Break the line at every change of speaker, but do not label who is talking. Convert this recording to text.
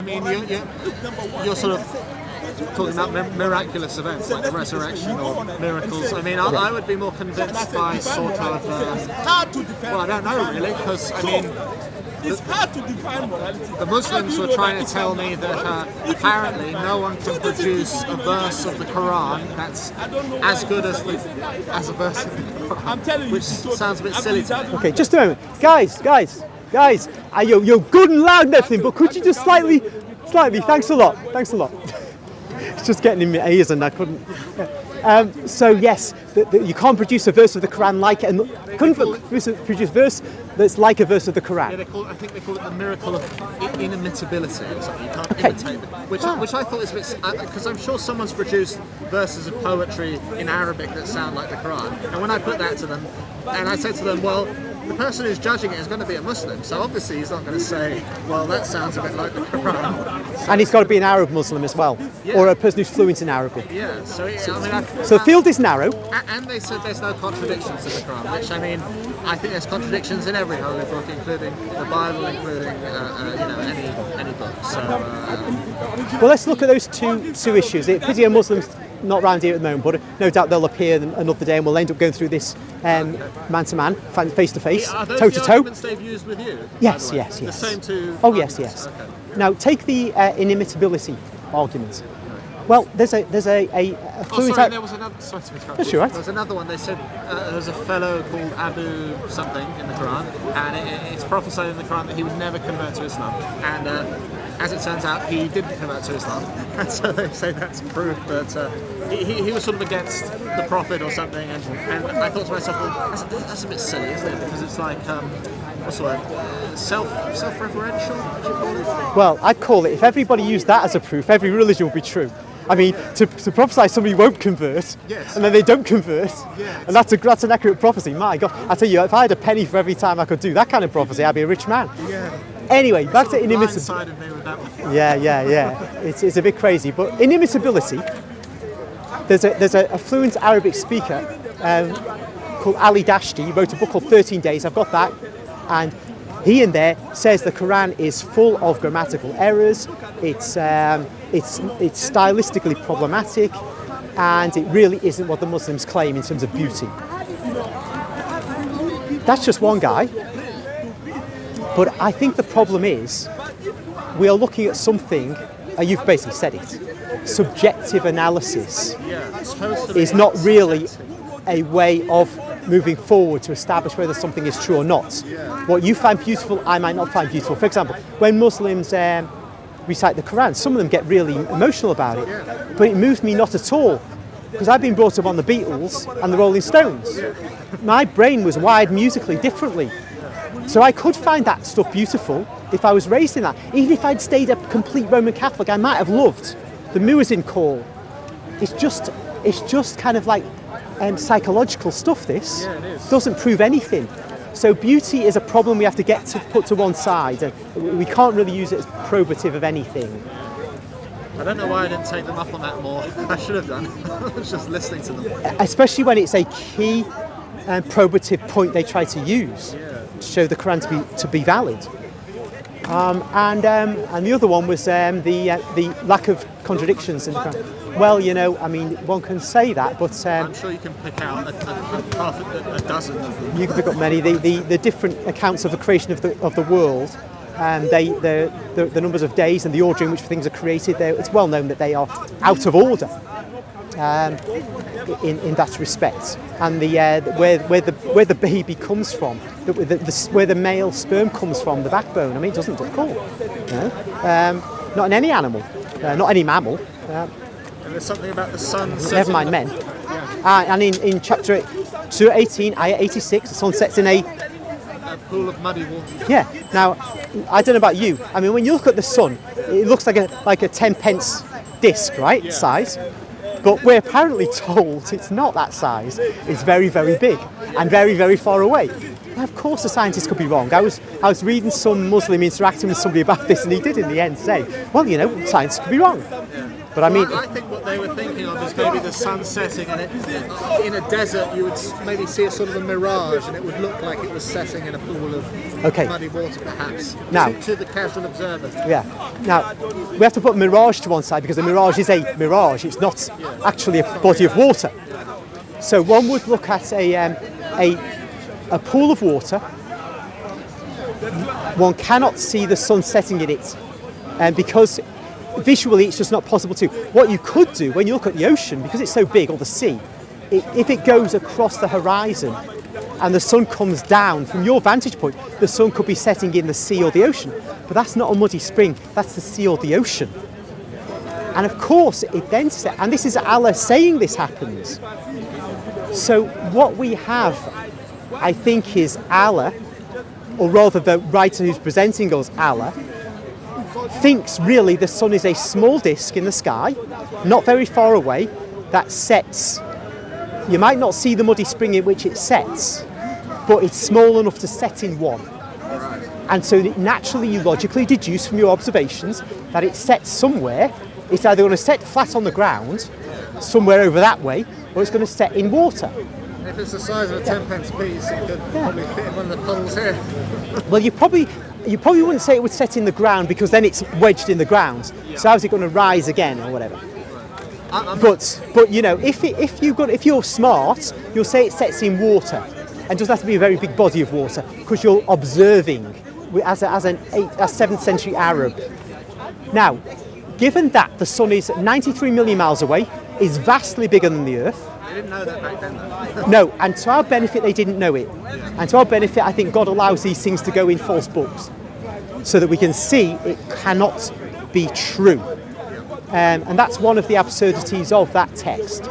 mean, you're sort of talking about miraculous events like the resurrection or miracles. I mean, I would be more convinced by sort of. Well, I don't know really, because I mean.
It's hard to define morality.
The Muslims were trying to tell me that apparently no one can produce a verse of the Quran that's as good as a verse of the Quran.
I'm telling you,
which sounds a bit silly.
Okay, just a moment, guys. You're good and loud and everything, but could you just slightly? Thanks a lot. It's just getting in my ears, and I couldn't. So yes, you can't produce a verse of the Quran like it, and couldn't produce a verse that's like a verse of the Quran.
Yeah, I think they call it the miracle of inimitability or something. You can't imitate it, which I thought is a bit, because I'm sure someone's produced verses of poetry in Arabic that sound like the Quran, and when I put that to them, and I said to them, well, the person who's judging it is going to be a Muslim, so obviously he's not going to say, well, that sounds a bit like the Quran.
And he's got to be an Arab Muslim as well, or a person who's fluent in Arabic.
Yeah, so
the field is narrow.
And they said there's no contradictions in the Quran, which I mean, I think there's contradictions in every holy book, including the Bible, including any book. So,
well, let's look at those two issues. Pity Muslims not round here at the moment, but no doubt they'll appear another day, and we'll end up going through this man to man, face to face, toe to toe.
Arguments they've used with you?
Yes.
The same two.
Oh yes. Okay. Now take the inimitability argument. Well, there's a fluent.
There was another. Sorry to interrupt.
That's all right.
There was another one. They said there was a fellow called Abu something in the Quran, and it's prophesied in the Quran that he would never convert to Islam. And as it turns out, he didn't convert to Islam, and so they say that's proof that he was sort of against the Prophet or something. And I thought to myself, well, that's a bit silly, isn't it? Because it's like. What's the word? Self-referential, would you call it?
Well, I'd call it, if everybody used that as a proof, every religion would be true. I mean, to prophesy somebody won't convert,
yes.
And then they don't convert,
yes.
And that's an accurate prophecy. My God, I tell you, if I had a penny for every time I could do that kind of prophecy, I'd be a rich man.
Yeah.
Anyway, back to inimitability. Yeah. It's a bit crazy, but inimitability. There's a fluent Arabic speaker called Ali Dashti. He wrote a book called 13 Days. I've got that. And he in there says the Quran is full of grammatical errors, it's stylistically problematic, and it really isn't what the Muslims claim in terms of beauty. That's just one guy. But I think the problem is we are looking at something, you've basically said it, subjective analysis is not really a way of moving forward to establish whether something is true or not. What you find beautiful, I might not find beautiful. For example, when Muslims recite the Quran, some of them get really emotional about it, but it moves me not at all, because I've been brought up on the Beatles and the Rolling Stones. My brain was wired musically differently, so I could find that stuff beautiful if I was raised in that. Even if I'd stayed a complete Roman Catholic, I might have loved the muezzin call. It's just kind of like psychological stuff. This doesn't prove anything. So beauty is a problem we have to put to one side, and we can't really use it as probative of anything.
I don't know why I didn't take them up on that more. I should have done. I was just listening to them.
Especially when it's a key probative point they try to use to show the Quran to be valid. And the other one was the lack of contradictions in the Quran. Well, I mean, one can say that, but
I'm sure you can pick out a dozen of them.
You can pick up many. The different accounts of the creation of the world, the numbers of days and the order in which things are created. It's well known that they are out of order in that respect. And where the baby comes from, where the male sperm comes from, the backbone. I mean, it doesn't at all. Not in any animal, not any mammal.
And there's something about the sun.
Never mind men. And in chapter 18, ayah 86, the sun sets in a
pool of muddy water.
Yeah. Now, I don't know about you. I mean, when you look at the sun, it looks like a 10 pence disc, right? Yeah. Size. But we're apparently told it's not that size. It's very, very big and very, very far away. Now, of course, the scientists could be wrong. I was reading some Muslim interacting with somebody about this, and he did in the end say, well, science could be wrong. But I mean,
I think what they were thinking of is maybe the sun setting, and in a desert you would maybe see a sort of a mirage, and it would look like it was setting in a pool of muddy water, perhaps.
Now,
to the casual observer.
yeah. Now, we have to put mirage to one side because a mirage is a mirage. It's not actually a body of water. So one would look at a pool of water. One cannot see the sun setting in it, because visually it's just not possible to. What you could do when you look at the ocean, because it's so big, or the sea, if it goes across the horizon and the sun comes down, from your vantage point, the sun could be setting in the sea or the ocean. But that's not a muddy spring, that's the sea or the ocean. And of course it then set, and this is Allah saying this happens. So what we have, I think, is Allah, or rather the writer who's presenting us, Allah, thinks really the sun is a small disk in the sky, not very far away, that sets. You might not see the muddy spring in which it sets, but it's small enough to set in one. And so naturally you logically deduce from your observations that it sets somewhere. It's either going to set flat on the ground, somewhere over that way, or it's going to set in water.
If it's the size of a 10-pence piece, it could probably fit in one of the puddles here.
Well, you probably wouldn't say it would set in the ground, because then it's wedged in the ground. So how's it going to rise again or whatever? But you know, if you're smart, you'll say it sets in water, and it doesn't have to be a very big body of water, because you're observing as a 7th century Arab. Now, given that the sun is 93 million miles away, is vastly bigger than the Earth.
They didn't know that back then, though.
No, and to our benefit, they didn't know it. And to our benefit, I think God allows these things to go in false books, so that we can see it cannot be true. And that's one of the absurdities of that text.